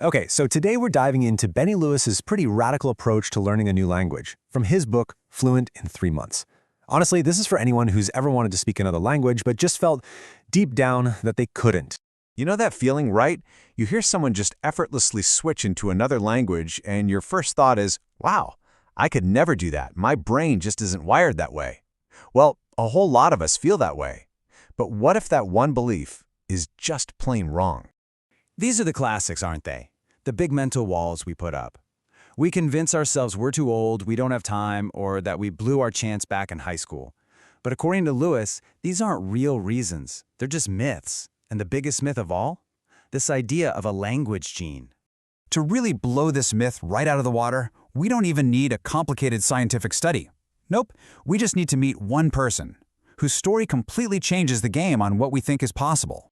Okay, so today we're diving into Benny Lewis's pretty radical approach to learning a new language from his book, Fluent in 3 Months. Honestly, this is for anyone who's ever wanted to speak another language but just felt deep down that they couldn't. You know that feeling, right? You hear someone just effortlessly switch into another language, and your first thought is, wow, I could never do that. My brain just isn't wired that way. Well, a whole lot of us feel that way. But what if that one belief is just plain wrong? These are the classics, aren't they? The big mental walls we put up. We convince ourselves we're too old, we don't have time, or that we blew our chance back in high school. But according to Lewis, these aren't real reasons. They're just myths. And the biggest myth of all? This idea of a language gene. To really blow this myth right out of the water, we don't even need a complicated scientific study. Nope, we just need to meet one person whose story completely changes the game on what we think is possible.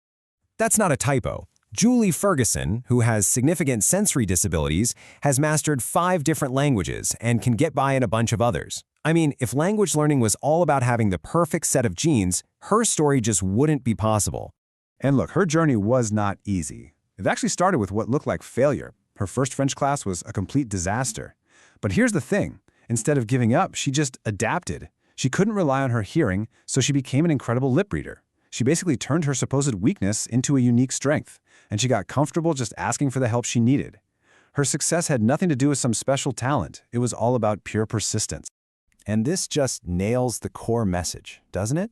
That's not a typo. Julie Ferguson, who has significant sensory disabilities, has mastered 5 different languages and can get by in a bunch of others. I mean, if language learning was all about having the perfect set of genes, her story just wouldn't be possible. And look, her journey was not easy. It actually started with what looked like failure. Her first French class was a complete disaster. But here's the thing. Instead of giving up, she just adapted. She couldn't rely on her hearing, so she became an incredible lip reader. She basically turned her supposed weakness into a unique strength, and she got comfortable just asking for the help she needed. Her success had nothing to do with some special talent. It was all about pure persistence. And this just nails the core message, doesn't it?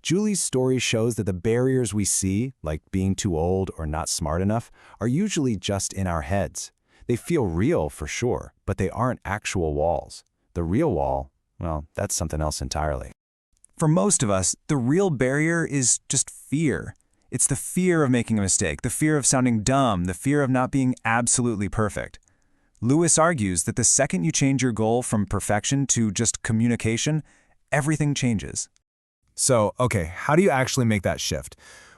Julie's story shows that the barriers we see, like being too old or not smart enough, are usually just in our heads. They feel real for sure, but they aren't actual walls. The real wall, well, that's something else entirely. For most of us, the real barrier is just fear. It's the fear of making a mistake, the fear of sounding dumb, the fear of not being absolutely perfect. Lewis argues that the second you change your goal from perfection to just communication, everything changes. So, okay, how do you actually make that shift?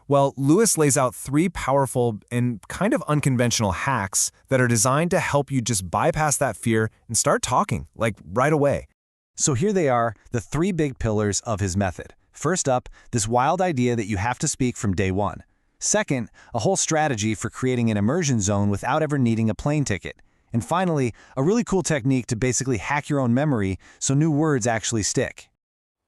Well, Lewis lays out 3 powerful and kind of unconventional hacks that are designed to help you just bypass that fear and start talking, like right away. So here they are, the 3 big pillars of his method. First up, this wild idea that you have to speak from day one. Second, a whole strategy for creating an immersion zone without ever needing a plane ticket. And finally, a really cool technique to basically hack your own memory so new words actually stick.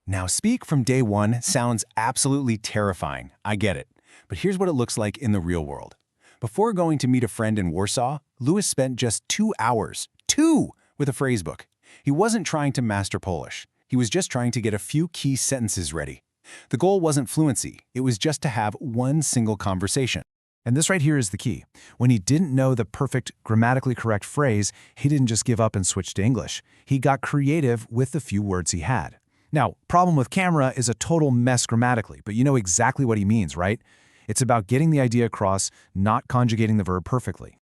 Now, speak from day one sounds absolutely terrifying. I get it. But here's what it looks like in the real world. Before going to meet a friend in Warsaw, Lewis spent just 2 hours, 2, with a phrasebook. He wasn't trying to master Polish. He was just trying to get a few key sentences ready. The goal wasn't fluency. It was just to have one single conversation. And this right here is the key. When he didn't know the perfect, grammatically correct phrase, he didn't just give up and switch to English. He got creative with the few words he had. Now, problem with camera is a total mess grammatically, but you know exactly what he means, right? It's about getting the idea across, not conjugating the verb perfectly.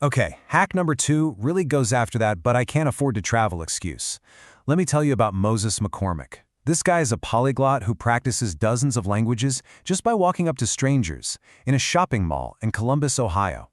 Okay, hack number 2 really goes after that but I can't afford to travel excuse. Let me tell you about Moses McCormick. This guy is a polyglot who practices dozens of languages just by walking up to strangers in a shopping mall in Columbus, Ohio.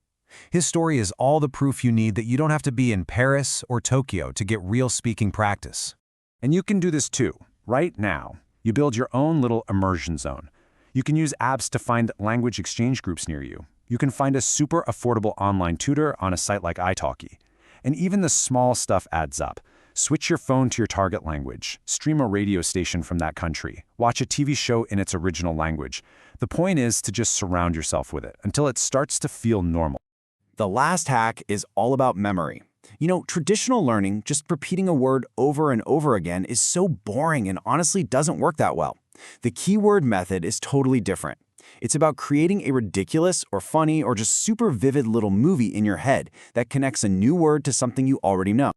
His story is all the proof you need that you don't have to be in Paris or Tokyo to get real speaking practice. And you can do this too, right now. You build your own little immersion zone. You can use apps to find language exchange groups near you. You can find a super affordable online tutor on a site like italki. And even the small stuff adds up. Switch your phone to your target language. Stream a radio station from that country. Watch a TV show in its original language. The point is to just surround yourself with it until it starts to feel normal. The last hack is all about memory. You know, traditional learning, just repeating a word over and over again, is so boring and honestly doesn't work that well. The keyword method is totally different. It's about creating a ridiculous or funny or just super vivid little movie in your head that connects a new word to something you already know.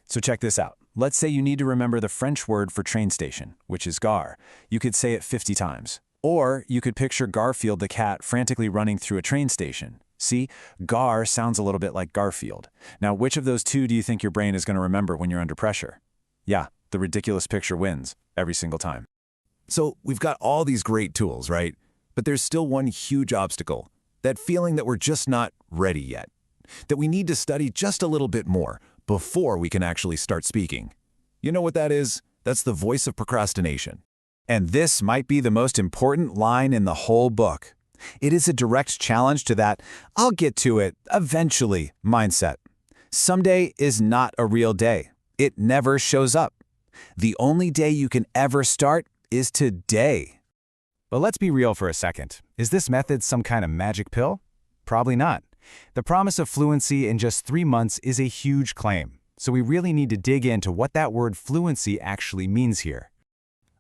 So check this out. Let's say you need to remember the French word for train station, which is gare. You could say it 50 times. Or you could picture Garfield the cat frantically running through a train station. See, gare sounds a little bit like Garfield. Now, which of those 2 do you think your brain is going to remember when you're under pressure? Yeah, the ridiculous picture wins every single time. So we've got all these great tools, right? But there's still one huge obstacle, that feeling that we're just not ready yet, that we need to study just a little bit more before we can actually start speaking. You know what that is? That's the voice of procrastination. And this might be the most important line in the whole book. It is a direct challenge to that "I'll get to it eventually" mindset. Someday is not a real day. It never shows up. The only day you can ever start is today. But let's be real for a second. Is this method some kind of magic pill? Probably not. The promise of fluency in just 3 months is a huge claim, so we really need to dig into what that word fluency actually means here.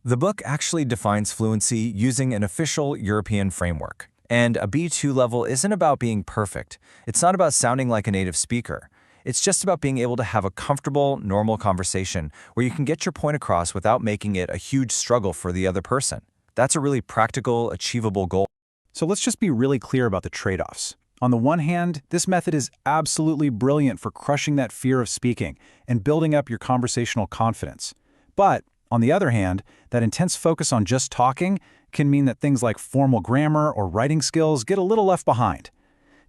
The book actually defines fluency using an official European framework. And a B2 level isn't about being perfect. It's not about sounding like a native speaker. It's just about being able to have a comfortable, normal conversation where you can get your point across without making it a huge struggle for the other person. That's a really practical, achievable goal. So let's just be really clear about the trade-offs. On the one hand, this method is absolutely brilliant for crushing that fear of speaking and building up your conversational confidence. But on the other hand, that intense focus on just talking can mean that things like formal grammar or writing skills get a little left behind.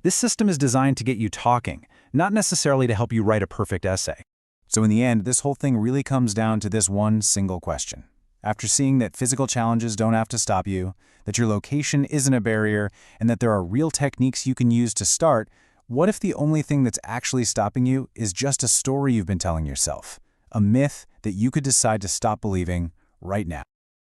This system is designed to get you talking, not necessarily to help you write a perfect essay. So in the end, this whole thing really comes down to this one single question. After seeing that physical challenges don't have to stop you, that your location isn't a barrier, and that there are real techniques you can use to start, what if the only thing that's actually stopping you is just a story you've been telling yourself? A myth that you could decide to stop believing right now.